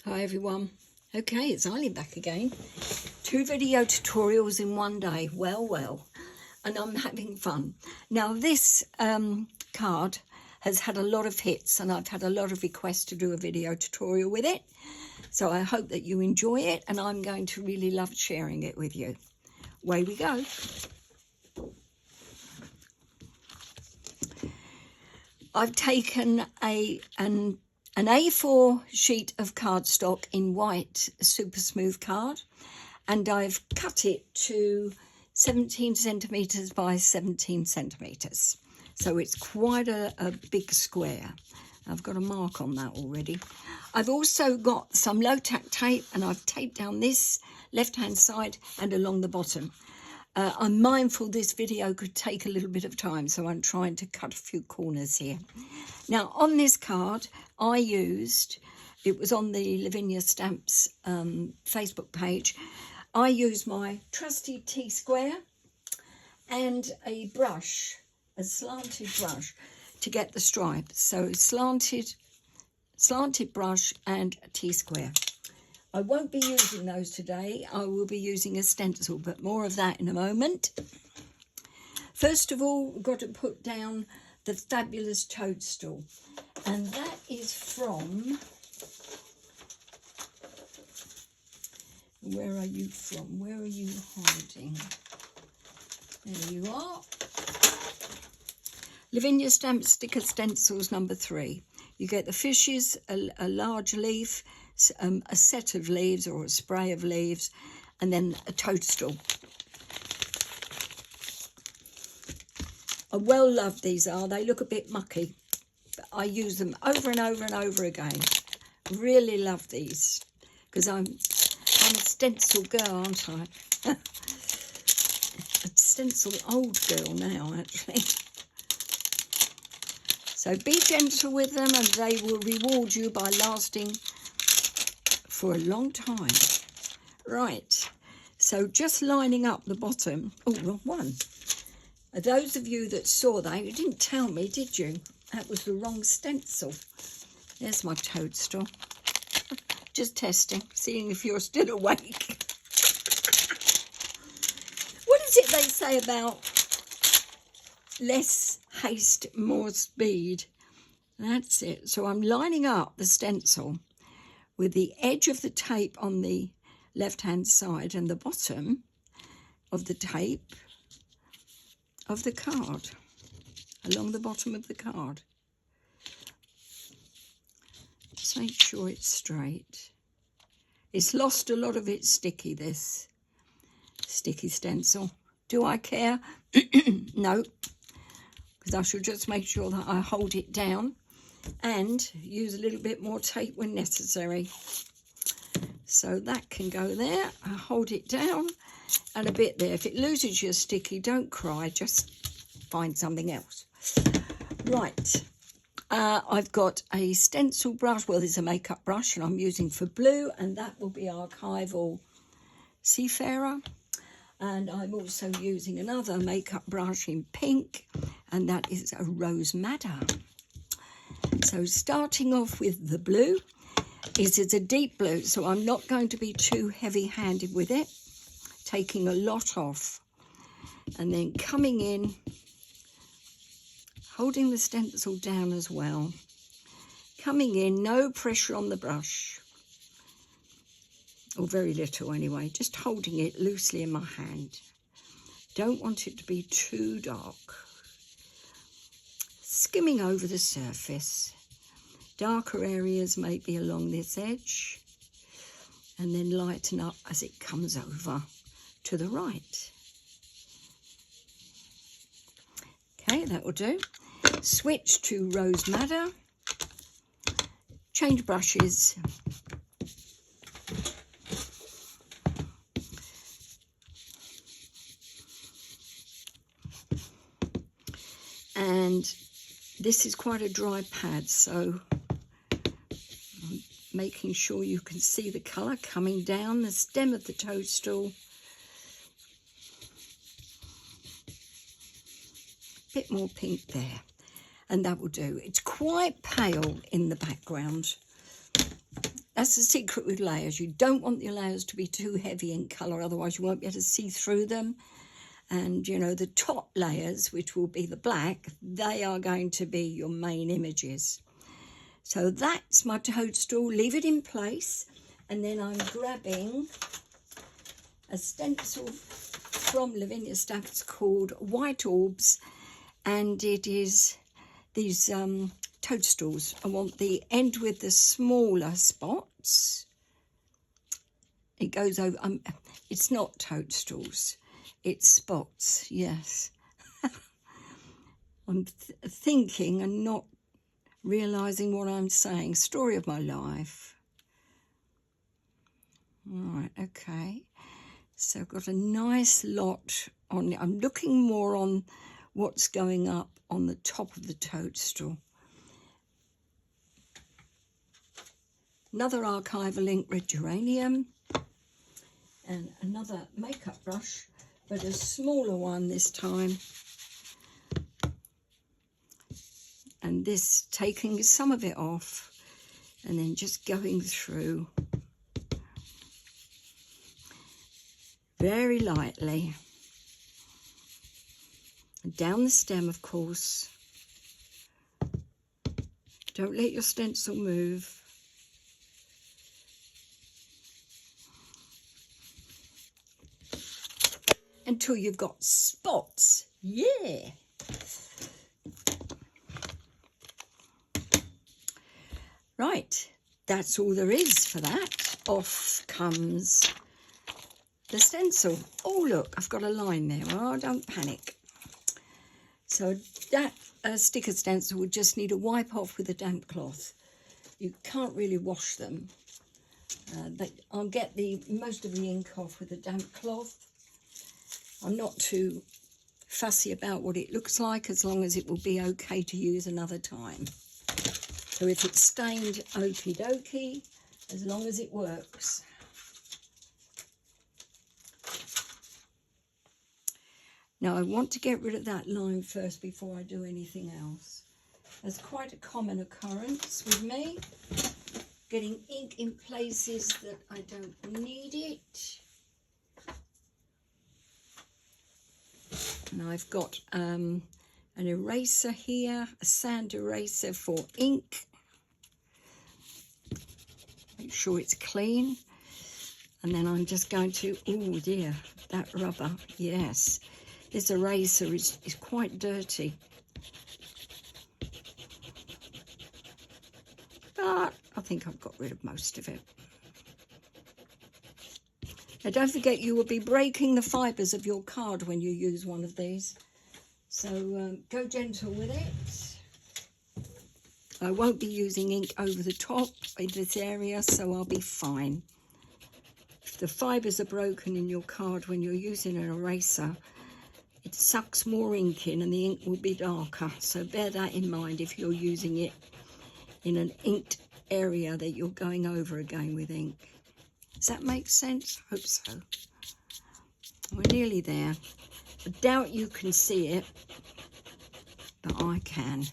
Hi everyone. Okay, it's Eileen back again. 2 video tutorials in one day. Well, and I'm having fun. Now this card has had a lot of hits and I've had a lot of requests to do a video tutorial with it. So I hope that you enjoy it and I'm going to really love sharing it with you. Away we go. I've taken an A4 sheet of cardstock in white super smooth card and I've cut it to 17 centimetres by 17 centimetres. So it's quite a big square. I've got a mark on that already. I've also got some low tack tape and I've taped down this left hand side and along the bottom. I'm mindful this video could take a little bit of time, so I'm trying to cut a few corners here. Now, on this card, I used, it was on the Lavinia Stamps Facebook page, I used my trusty T-square and a brush, a slanted brush, to get the stripe. So slanted brush and a T-square. I won't be using those today. I will be using a stencil, but more of that in a moment. First of all, we've got to put down the fabulous Toadstool. And that is from... Where are you from? Where are you hiding? There you are. Lavinia Stamp Sticker Stencils number 3. You get the fishes, a large leaf, a set of leaves or a spray of leaves, and then a toadstool. I well love these are. They look a bit mucky, but I use them over and over and over again. Really love these because I'm a stencil girl, aren't I? A stencil old girl now, actually. So be gentle with them and they will reward you by lasting for a long time. Right, so just lining up the bottom. Oh, wrong one. Those of you that saw that, you didn't tell me, did you? That was the wrong stencil. There's my toadstool. Just testing, seeing if you're still awake. What is it they say about less haste, more speed? That's it. So I'm lining up the stencil with the edge of the tape on the left-hand side and the bottom of the tape of the card, along the bottom of the card. Just make sure it's straight. It's lost a lot of its sticky, this sticky stencil. Do I care? No, because I should just make sure that I hold it down and use a little bit more tape when necessary. So that can go there. I hold it down and a bit there. If it loses your sticky, don't cry, just find something else. Right, I've got a stencil brush. Well, there's a makeup brush and I'm using for blue, and that will be Archival Seafarer. And I'm also using another makeup brush in pink, and that is a Rose Madder. So starting off with the blue, it's a deep blue, so I'm not going to be too heavy-handed with it, taking a lot off, and then coming in, holding the stencil down as well, coming in, no pressure on the brush, or very little anyway, just holding it loosely in my hand. Don't want it to be too dark. Skimming over the surface. Darker areas maybe along this edge, and then lighten up as it comes over to the right. Okay, that will do. Switch to Rose Madder. Change brushes. And this is quite a dry pad, so I'm making sure you can see the colour coming down the stem of the toadstool. Bit more pink there, and that will do. It's quite pale in the background. that's the secret with layers. You don't want your layers to be too heavy in colour, otherwise you won't be able to see through them. And, you know, the top layers, which will be the black, they are going to be your main images. So that's my toadstool. Leave it in place. And then I'm grabbing a stencil from Lavinia Stamps called White Orbs. And it is these toadstools. I want the end with the smaller spots. It goes over, it's not toadstools, it's spots, yes. I'm thinking and not realising what I'm saying. Story of my life. All right, okay. So I've got a nice lot on it. I'm looking more on what's going up on the top of the toadstool. Another Archival ink red geranium and another makeup brush, but a smaller one this time. And this, taking some of it off and then just going through very lightly. Down the stem, of course. Don't let your stencil move. Until you've got spots. Yeah. Right, that's all there is for that. Off comes the stencil. Oh, look, I've got a line there. Oh, don't panic. So that sticker stencil would just need a wipe off with a damp cloth. You can't really wash them, but I'll get most of the ink off with a damp cloth. I'm not too fussy about what it looks like, as long as it will be okay to use another time. So if it's stained, okie dokie, as long as it works. Now I want to get rid of that line first before I do anything else. That's quite a common occurrence with me, getting ink in places that I don't need it. And I've got an eraser here, a sand eraser for ink. Make sure it's clean. And then I'm just going to, oh dear, that rubber, yes. This eraser is quite dirty. But I think I've got rid of most of it. Now don't forget, you will be breaking the fibres of your card when you use one of these. So go gentle with it. I won't be using ink over the top in this area, so I'll be fine. If the fibres are broken in your card when you're using an eraser, it sucks more ink in and the ink will be darker. So bear that in mind if you're using it in an inked area that you're going over again with ink. Does that make sense? I hope so. We're nearly there. I doubt you can see it, but I can.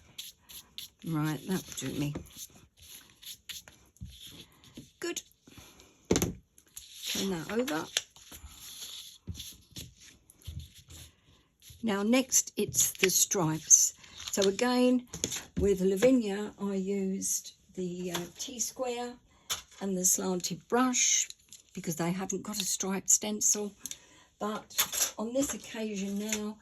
Right, that will do me. Good. Turn that over. Now next it's the stripes. So again, with Lavinia, I used the T-square and the slanted brush because they haven't got a striped stencil. But on this occasion now,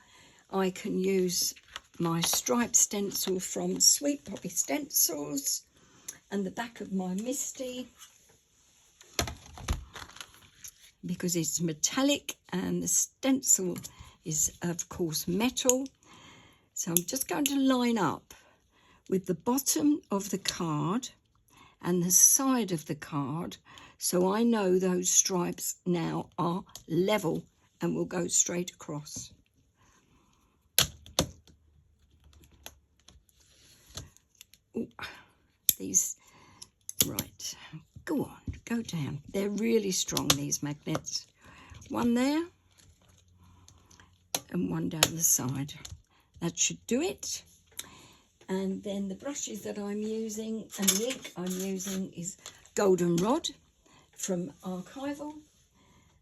I can use my striped stencil from Sweet Poppy Stencils and the back of my Misty, because it's metallic and the stencil is of course metal. So I'm just going to line up with the bottom of the card and the side of the card, so I know those stripes now are level and will go straight across. Ooh, these, right, go on, go down. They're really strong, these magnets. One there and one down the side. That should do it. And then the brushes that I'm using and the ink I'm using is goldenrod from Archival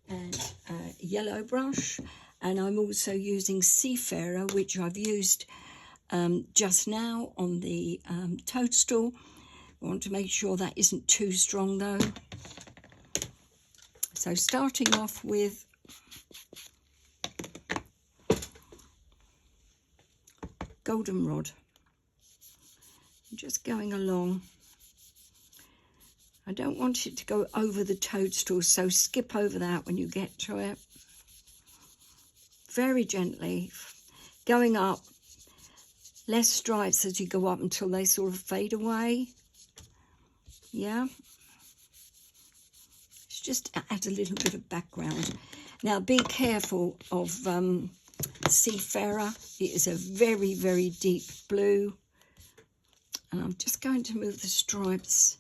and a yellow brush, and I'm also using Seafarer, which I've used just now on the Toadstool. I want to make sure that isn't too strong though. So starting off with goldenrod, just going along. I don't want it to go over the Toadstool, so skip over that when you get to it. Very gently, going up, less stripes as you go up until they sort of fade away. Yeah. It's just add a little bit of background. Now be careful of Seafarer. It is a very, very deep blue. And I'm just going to move the stripes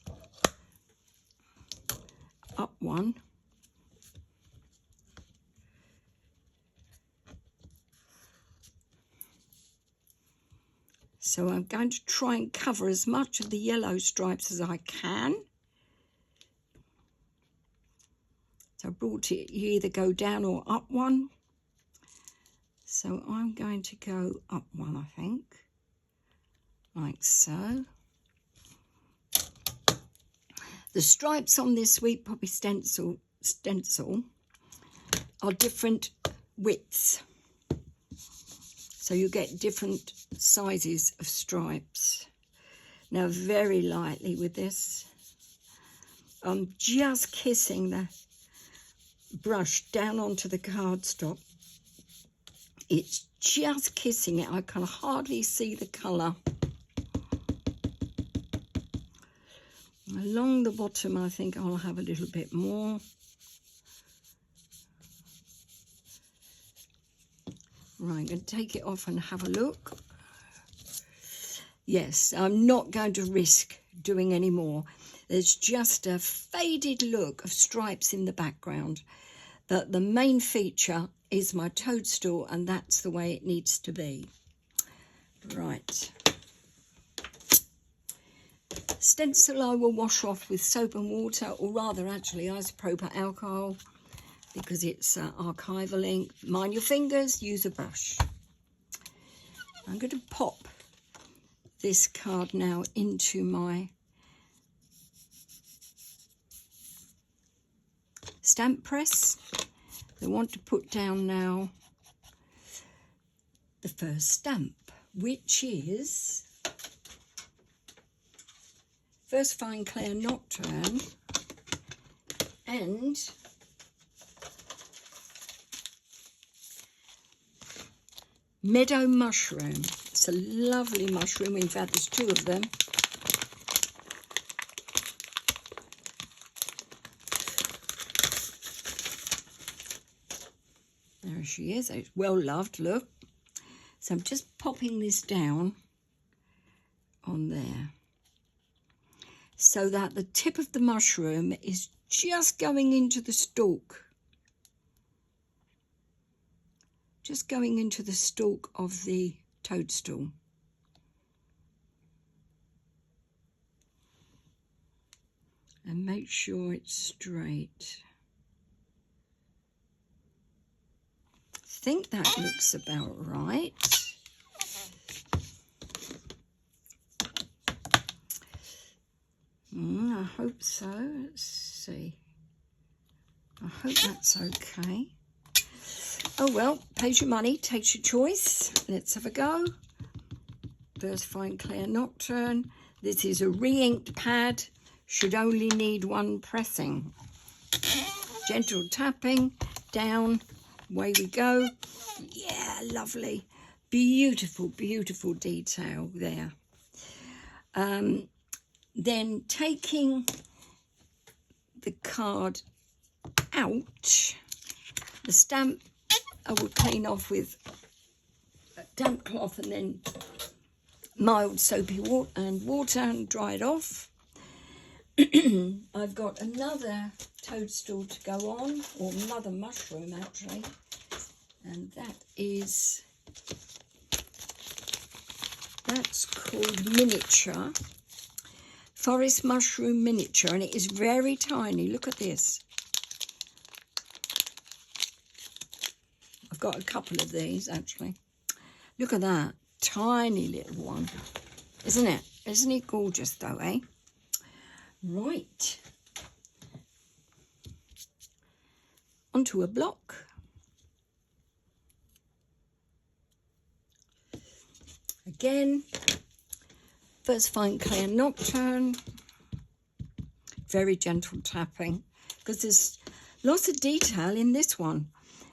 up one. So I'm going to try and cover as much of the yellow stripes as I can. So I brought it, you either go down or up one. So I'm going to go up one, I think, like so. The stripes on this Sweet Poppy stencil are different widths. So you get different sizes of stripes. Now very lightly with this, I'm just kissing the brush down onto the cardstock. It's just kissing it. I can hardly see the colour. Along the bottom, I think I'll have a little bit more. Right, I'm going to take it off and have a look. Yes, I'm not going to risk doing any more. There's just a faded look of stripes in the background. But the main feature is my Toadstool, and that's the way it needs to be. Right. Stencil I will wash off with soap and water, or rather actually isopropyl alcohol, because it's Archival ink. Mind your fingers, use a brush. I'm going to pop this card now into my stamp press. I want to put down now the first stamp, which is First Fine Clair Nocturne and Meadow Mushroom. It's a lovely mushroom. In fact, there's two of them. There she is. It's well loved, look. So I'm just popping this down on there so that the tip of the mushroom is just going into the stalk. Just going into the stalk of the Toadstool. And make sure it's straight. I think that looks about right. I hope so. Let's see. I hope that's okay. Oh well, pays your money, takes your choice. Let's have a go. First Fine Clair Nocturne. This is a re-inked pad. Should only need one pressing. Gentle tapping, down, away we go. Yeah, lovely. Beautiful, beautiful detail there. Then taking the card out, the stamp I will clean off with a damp cloth and then mild soapy water and dry it off. I've got another Toadstool to go on, or another mushroom actually, and that's called Miniature forest mushroom miniature, and it is very tiny. Look at this. I've got a couple of these actually. Look at that, tiny little one, isn't it? Isn't it gorgeous though, eh? Right, onto a block. Again, first fine clear nocturne, very gentle tapping, because there's lots of detail in this one.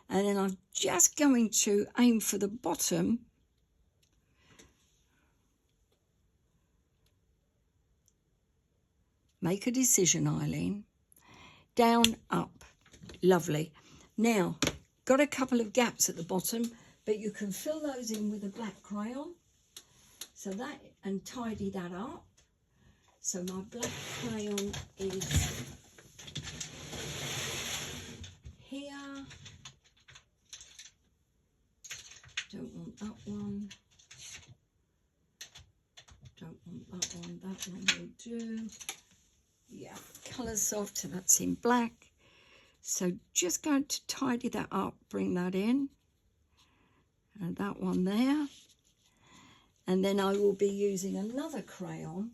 And then I'm just going to aim for the bottom. Make a decision, Eileen. Down, up, lovely. Now, got a couple of gaps at the bottom, but you can fill those in with a black crayon. So that, and tidy that up. So my black crayon is here. Don't want that one. Don't want that one. That one will do. Yeah, colour soft, so that's in black. So just going to tidy that up, bring that in. And that one there. And then I will be using another crayon,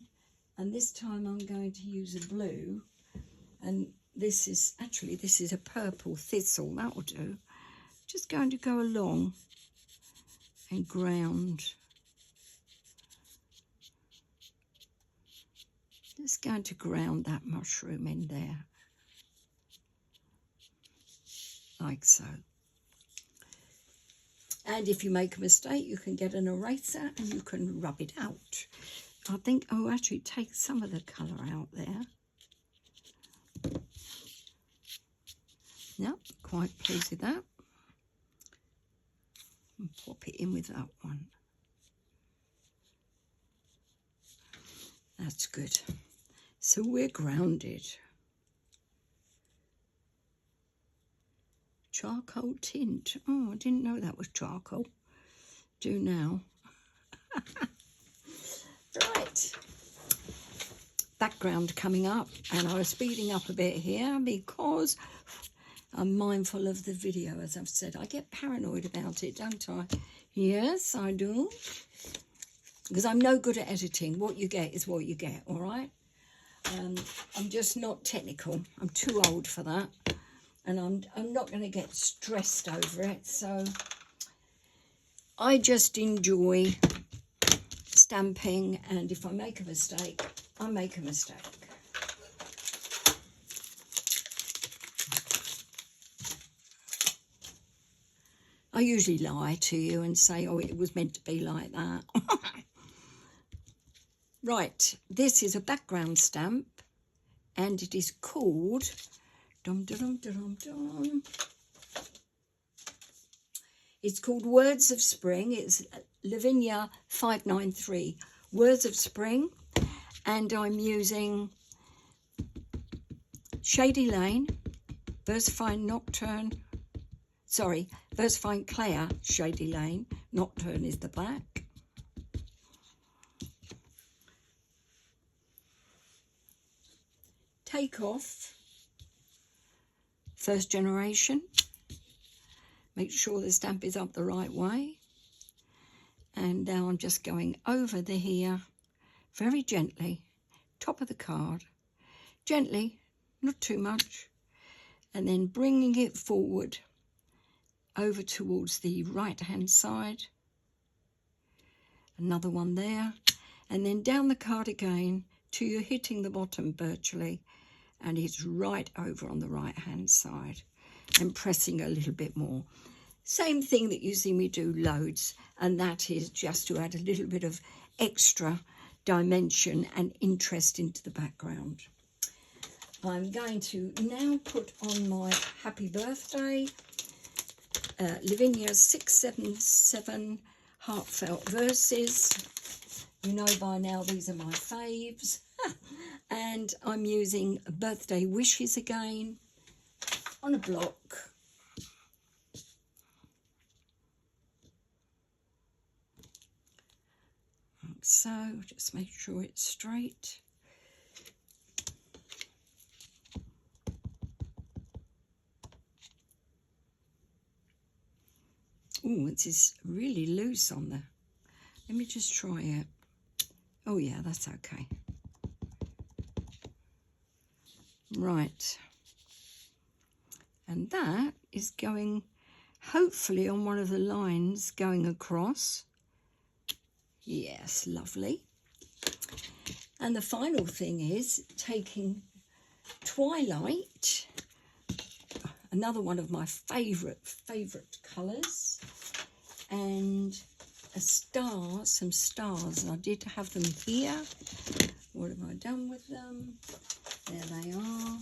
and this time I'm going to use a blue, and this is a purple thistle. That will do. Just going to go along and ground. Just going to ground that mushroom in there, like so. And if you make a mistake, you can get an eraser and you can rub it out. I think, oh, actually take some of the colour out there. Yep, quite pleased with that. And pop it in with that one. That's good. So we're grounded. Charcoal tint. Oh, I didn't know that was charcoal. Do now. Right. Background coming up, and I was speeding up a bit here because I'm mindful of the video, as I've said. I get paranoid about it, don't I? Yes, I do. Because I'm no good at editing. What you get is what you get, all right? I'm just not technical. I'm too old for that. And I'm not going to get stressed over it. So I just enjoy stamping. And if I make a mistake, I make a mistake. I usually lie to you and say, oh, it was meant to be like that. Right, this is a background stamp. And it is called... Dum, dum, dum, dum. It's called Words of Spring. It's Lavinia 593. Words of Spring. And I'm using Shady Lane, Versafine Nocturne. Sorry, Versafine Claire, Shady Lane. Nocturne is the black. Take Off. First Generation. Make sure the stamp is up the right way. And now I'm just going over the here, very gently, top of the card, gently, not too much, and then bringing it forward over towards the right hand side. Another one there, and then down the card again till you're hitting the bottom virtually, and it's right over on the right hand side, and pressing a little bit more. Same thing that you see me do loads, and that is just to add a little bit of extra dimension and interest into the background. I'm going to now put on my Happy Birthday Lavinia 677 Heartfelt Verses. You know by now these are my faves. And I'm using Birthday Wishes again on a block. Like so, just make sure it's straight. Oh, it is really loose on there. Let me just try it. Oh yeah, that's okay. Right. And that is going, hopefully, on one of the lines going across. Yes, lovely. And the final thing is taking Twilight, another one of my favourite colours, and a star, some stars. I did have them here. What have I done with them? There they are.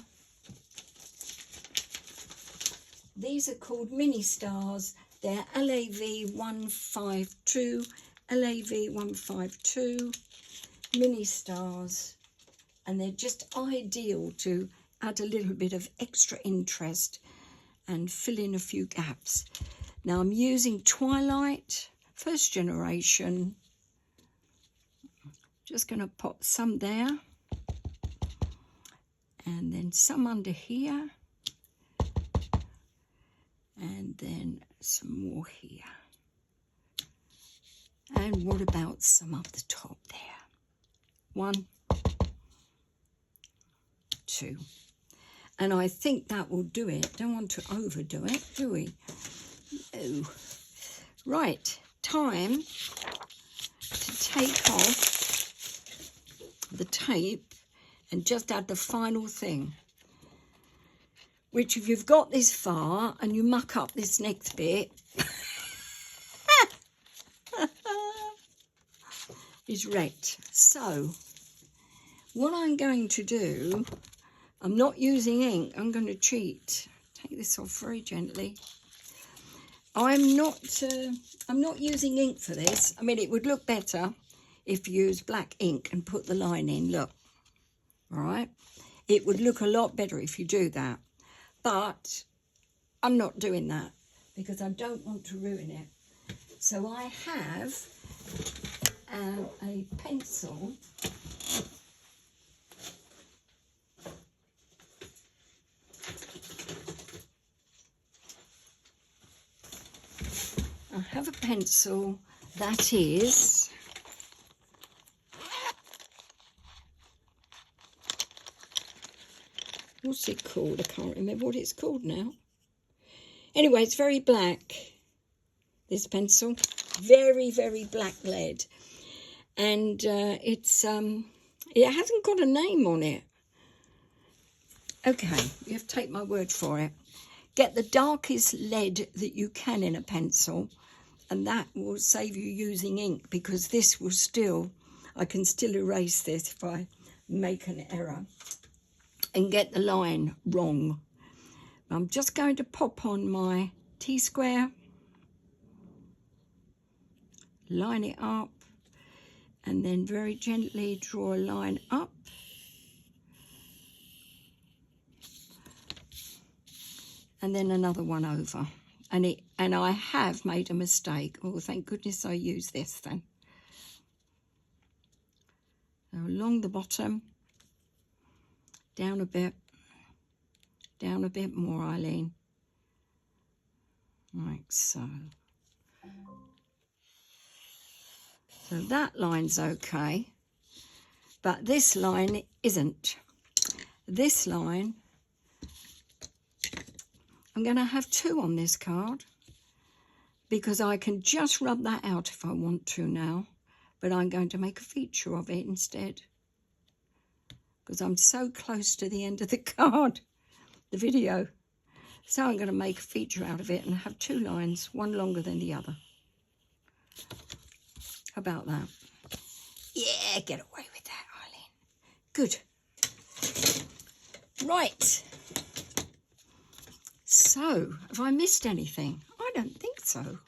These are called mini stars. They're LAV 152, LAV 152 mini stars, and they're just ideal to add a little bit of extra interest and fill in a few gaps. Now I'm using Twilight, first generation. Just going to pop some there, and then some under here, and then some more here. And what about some up the top there? 1, 2. And I think that will do it. Don't want to overdo it, do we? No. Right, time to take off the tape and just add the final thing. Which, if you've got this far and you muck up this next bit, is wrecked. So, what I'm going to do, I'm not using ink, I'm going to cheat. Take this off very gently. I'm not using ink for this. I mean, it would look better if you use black ink and put the line in, look. All right? It would look a lot better if you do that. But I'm not doing that because I don't want to ruin it. So I have a pencil. I have a pencil that is what's it called? I can't remember what it's called now. Anyway, it's very black, this pencil. Very, very black lead. And it hasn't got a name on it. Okay, you have to take my word for it. Get the darkest lead that you can in a pencil, and that will save you using ink, because this will still, I can still erase this if I make an error and get the line wrong. I'm just going to pop on my T-square, line it up, and then very gently draw a line up. And then another one over. And I have made a mistake. Oh, thank goodness I used this then. So along the bottom, down a bit more, Eileen. Like so. So that line's okay, but this line isn't. This line, I'm going to have 2 on this card because I can just rub that out if I want to now, but I'm going to make a feature of it instead because I'm so close to the end of the card, the video. So I'm going to make a feature out of it and have 2 lines, one longer than the other. How about that? Yeah, get away with that, Eileen. Good. Right. So, have I missed anything? I don't think so.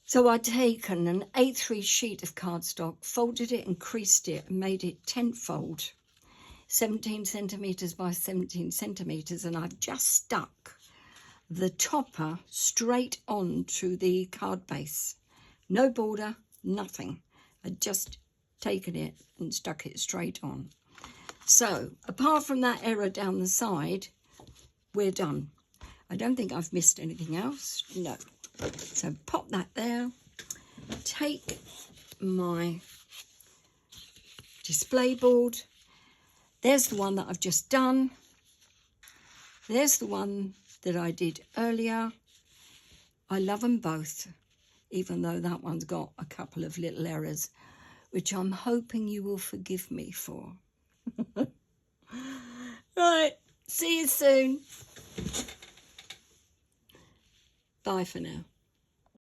So I'd taken an A3 sheet of cardstock, folded it and creased it and made it 10-fold, 17 centimetres by 17 centimetres, and I've just stuck the topper straight onto the card base. No border, nothing. I'd just taken it and stuck it straight on. So, apart from that error down the side, we're done. I don't think I've missed anything else. No. So pop that there. Take my display board. There's the one that I've just done. There's the one that I did earlier. I love them both, even though that one's got a couple of little errors, which I'm hoping you will forgive me for. Right, see you soon. Bye for now.